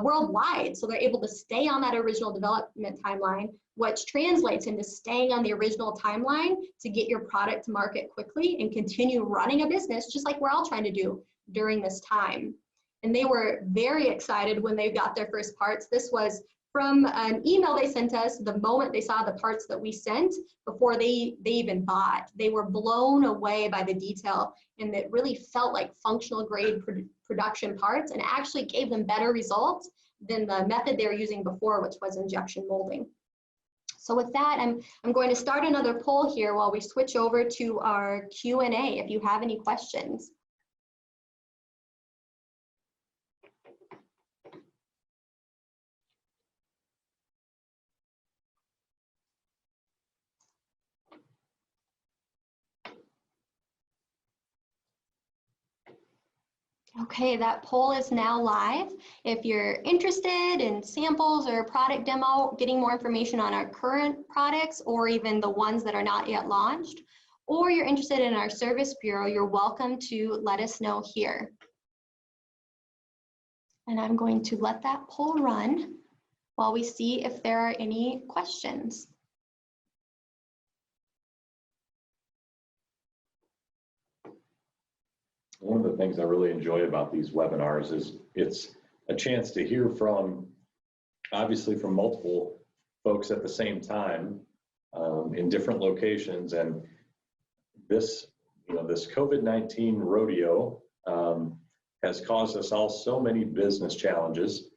A: worldwide. So they're able to stay on that original development timeline, which translates into staying on the original timeline to get your product to market quickly and continue running a business just like we're all trying to do during this time. And they were very excited when they got their first parts. This was from an email they sent us the moment they saw the parts that we sent before they even bought. They were blown away by the detail, and it really felt like functional grade production parts, and actually gave them better results than the method they were using before, which was injection molding. So with that, I'm going to start another poll here while we switch over to our Q&A if you have any questions. Okay, that poll is now live. If you're interested in samples or product demo, getting more information on our current products or even the ones that are not yet launched, or you're interested in our service bureau, you're welcome to let us know here. And I'm going to let that poll run while we see if there are any questions.
B: One of the things I really enjoy about these webinars is it's a chance to hear from, obviously from multiple folks at the same time in different locations. And this, this COVID-19 rodeo has caused us all so many business challenges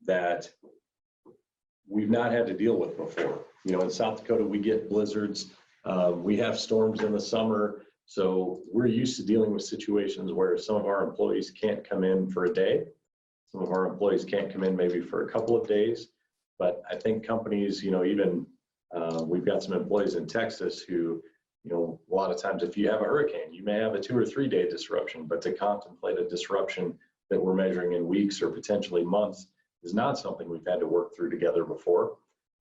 B: that we've not had to deal with before. In South Dakota, we get blizzards, we have storms in the summer. So we're used to dealing with situations where some of our employees can't come in for a day. Some of our employees can't come in maybe for a couple of days. But I think companies, even we've got some employees in Texas who, a lot of times if you have a hurricane, you may have a 2 or 3 day disruption, but to contemplate a disruption that we're measuring in weeks or potentially months is not something we've had to work through together before.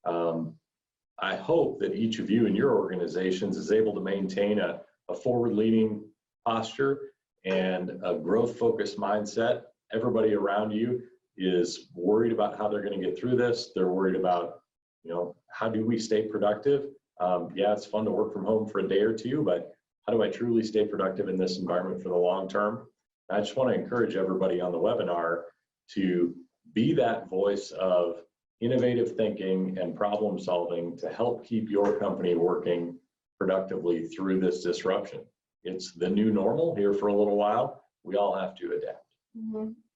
B: I hope that each of you in your organizations is able to maintain a forward-leaning posture and a growth-focused mindset. Everybody around you is worried about how they're going to get through this. They're worried about, how do we stay productive? Yeah, it's fun to work from home for a day or two, but how do I truly stay productive in this environment for the long term? I just want to encourage everybody on the webinar to be that voice of innovative thinking and problem solving to help keep your company working productively through this disruption. It's the new normal here for a little while. We all have to adapt.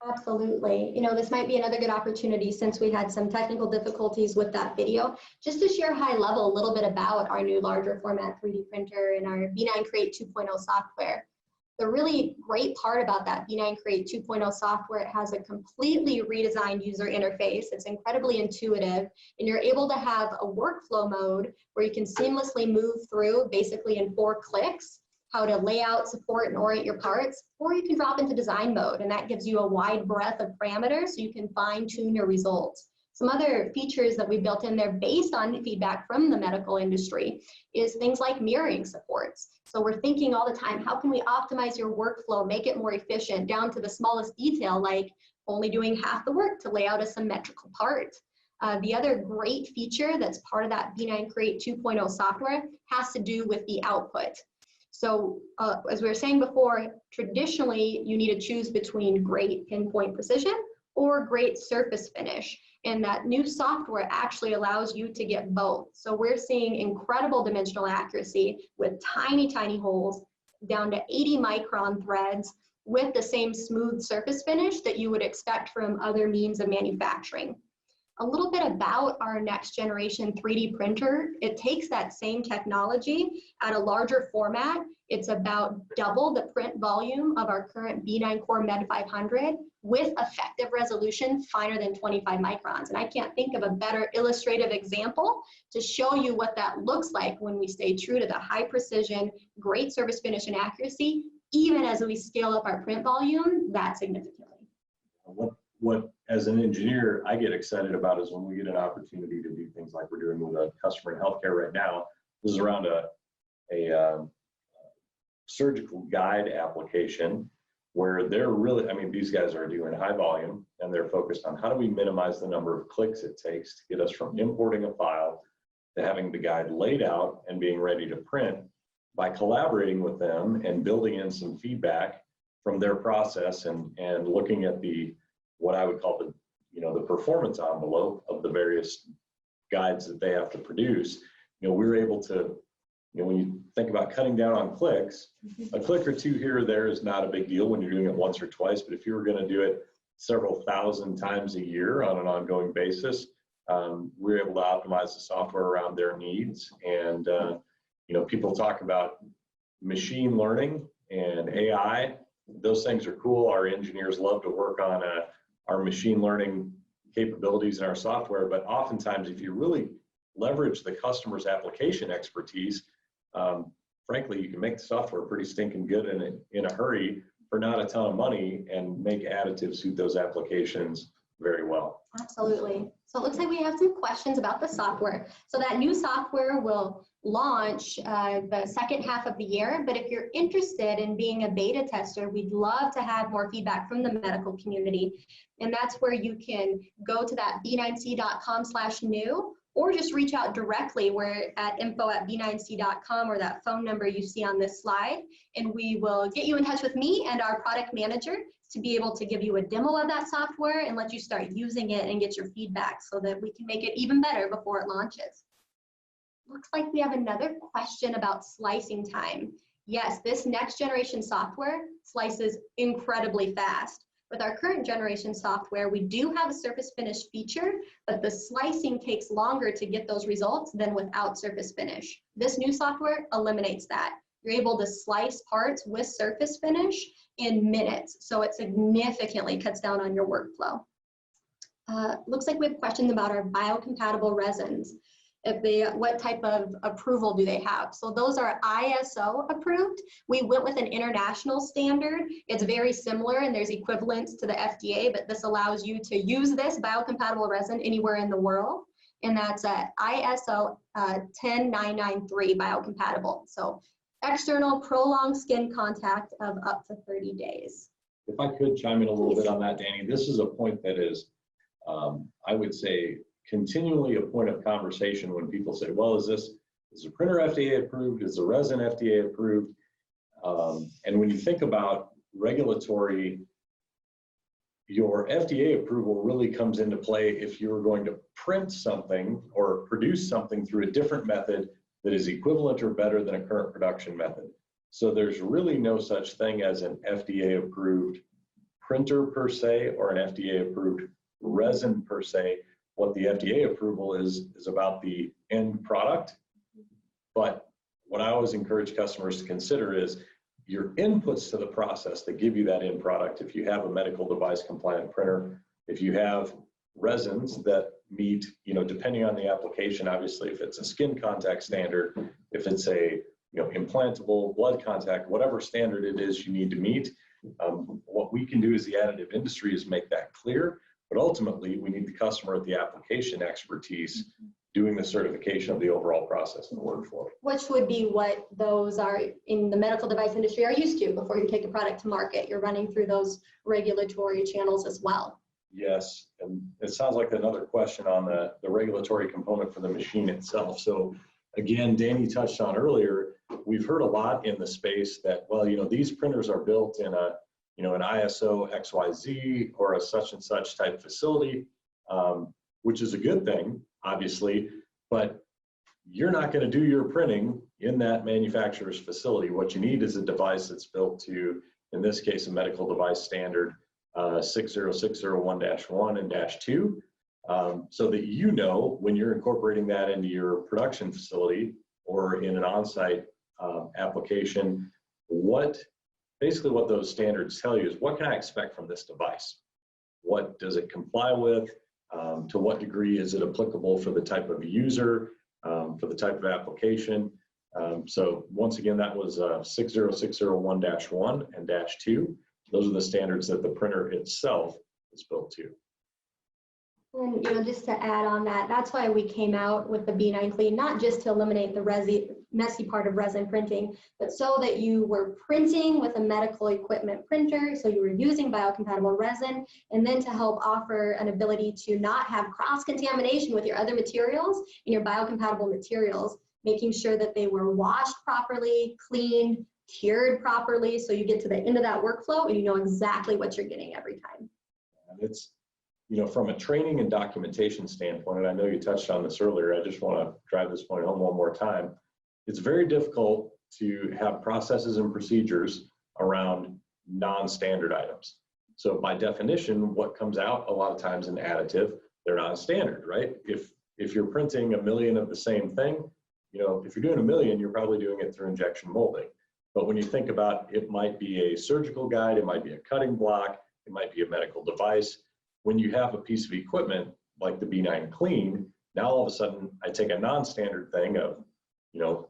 A: Absolutely. This might be another good opportunity, since we had some technical difficulties with that video, just to share high level a little bit about our new larger format 3D printer and our B9 Create 2.0 software. The really great part about that B9 Create 2.0 software, it has a completely redesigned user interface. It's incredibly intuitive, and you're able to have a workflow mode where you can seamlessly move through basically in 4 clicks how to lay out, support, and orient your parts, or you can drop into design mode, and that gives you a wide breadth of parameters so you can fine-tune your results. Some other features that we built in there based on feedback from the medical industry is things like mirroring supports. So we're thinking all the time, how can we optimize your workflow, make it more efficient, down to the smallest detail, like only doing half the work to lay out a symmetrical part. The other great feature that's part of that B9 Create 2.0 software has to do with the output. So as we were saying before, traditionally you need to choose between great pinpoint precision or great surface finish. And that new software actually allows you to get both. So we're seeing incredible dimensional accuracy with tiny, tiny holes down to 80 micron threads with the same smooth surface finish that you would expect from other means of manufacturing. A little bit about our next generation 3D printer. It takes that same technology at a larger format. It's about double the print volume of our current B9 Core Med 500 with effective resolution finer than 25 microns. And I can't think of a better illustrative example to show you what that looks like when we stay true to the high precision, great surface finish and accuracy, even as we scale up our print volume that significantly.
B: What as an engineer I get excited about is when we get an opportunity to do things like we're doing with a customer in healthcare right now. This is around a surgical guide application where they're really, these guys are doing high volume and they're focused on how do we minimize the number of clicks it takes to get us from importing a file to having the guide laid out and being ready to print, by collaborating with them and building in some feedback from their process and looking at what I would call the performance envelope of the various guides that they have to produce. We're able to, when you think about cutting down on clicks, a click or two here or there is not a big deal when you're doing it once or twice, but if you were going to do it several thousand times a year on an ongoing basis, we're able to optimize the software around their needs. And people talk about machine learning and AI. Those things are cool. Our engineers love to work on our machine learning capabilities in our software, but oftentimes if you really leverage the customer's application expertise, frankly, you can make the software pretty stinking good in a hurry for not a ton of money and make additive suit those applications very well.
A: Absolutely. So it looks like we have some questions about the software. So that new software will launch the second half of the year, but if you're interested in being a beta tester, we'd love to have more feedback from the medical community. And that's where you can go to that b9c.com/new, or just reach out directly. We're at info@b9c.com, or that phone number you see on this slide, and we will get you in touch with me and our product manager to be able to give you a demo of that software and let you start using it and get your feedback so that we can make it even better before it launches. Looks like we have another question about slicing time. Yes, this next generation software slices incredibly fast. With our current generation software, we do have a surface finish feature, but the slicing takes longer to get those results than without surface finish. This new software eliminates that. You're able to slice parts with surface finish in minutes, so it significantly cuts down on your workflow. Looks like we have questions about our biocompatible resins. What type of approval do they have? So those are ISO approved. We went with an international standard. It's very similar and there's equivalents to the FDA, but this allows you to use this biocompatible resin anywhere in the world. and that's ISO 10993 biocompatible. So external prolonged skin contact of up to 30 days.
B: If I could chime in a little bit on that, Danny, this is a point that is, I would say, continually a point of conversation when people say, well, is the printer FDA approved? Is the resin FDA approved? And when you think about regulatory, your FDA approval really comes into play if you're going to print something or produce something through a different method that is equivalent or better than a current production method. So there's really no such thing as an FDA approved printer per se, or an FDA approved resin per se. What the FDA approval is about the end product. But what I always encourage customers to consider is your inputs to the process that give you that end product. If you have a medical device compliant printer, if you have resins that meet, depending on the application, obviously, if it's a skin contact standard, if it's a, implantable blood contact, whatever standard it is you need to meet, what we can do as the additive industry is make that clear. But ultimately, we need the customer at the application expertise doing the certification of the overall process and workflow.
A: Which would be what those are in the medical device industry are used to before you take a product to market. You're running through those regulatory channels as well.
B: Yes, and it sounds like another question on the regulatory component for the machine itself. So again, Danny touched on earlier, we've heard a lot in the space that, well, these printers are built in a, an ISO XYZ or a such and such type facility, which is a good thing, obviously, but you're not going to do your printing in that manufacturer's facility. What you need is a device that's built to, in this case, a medical device standard 60601-1 and -2, so that when you're incorporating that into your production facility or in an on-site application, basically what those standards tell you is, what can I expect from this device? What does it comply with? To what degree is it applicable for the type of user, for the type of application? So once again, that was 60601-1 and -2. Those are the standards that the printer itself is built to.
A: And just to add on that, that's why we came out with the B9 Clean, not just to eliminate the messy part of resin printing, but so that you were printing with a medical equipment printer, so you were using biocompatible resin, and then to help offer an ability to not have cross-contamination with your other materials and your biocompatible materials, making sure that they were washed properly, cleaned, cured properly, so you get to the end of that workflow and you know exactly what you're getting every time.
B: And it's, from a training and documentation standpoint, and I know you touched on this earlier, I just want to drive this point home one more time. It's very difficult to have processes and procedures around non-standard items. So by definition, what comes out a lot of times in additive, they're non-standard, right? If you're printing 1 million of the same thing, if you're doing 1 million, you're probably doing it through injection molding. But when you think about, it might be a surgical guide, it might be a cutting block, it might be a medical device. When you have a piece of equipment like the B9 Clean, now all of a sudden I take a non-standard thing of,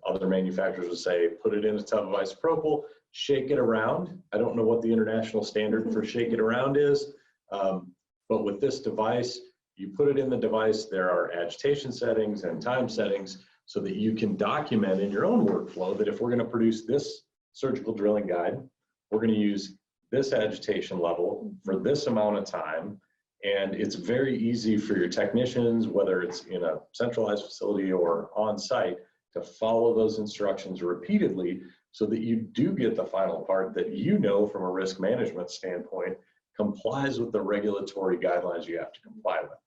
B: other manufacturers would say, put it in a tub of isopropyl, shake it around. I don't know what the international standard for shake it around is, but with this device, you put it in the device, there are agitation settings and time settings so that you can document in your own workflow that if we're going to produce this surgical drilling guide, we're going to use this agitation level for this amount of time. And it's very easy for your technicians, whether it's in a centralized facility or on site, to follow those instructions repeatedly so that you do get the final part that from a risk management standpoint complies with the regulatory guidelines you have to comply with.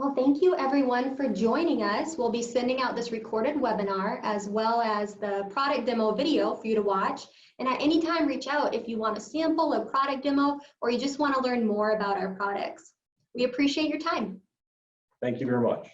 A: Well, thank you everyone for joining us. We'll be sending out this recorded webinar as well as the product demo video for you to watch. And at any time, reach out if you want a sample, a product demo, or you just want to learn more about our products. We appreciate your time.
B: Thank you very much.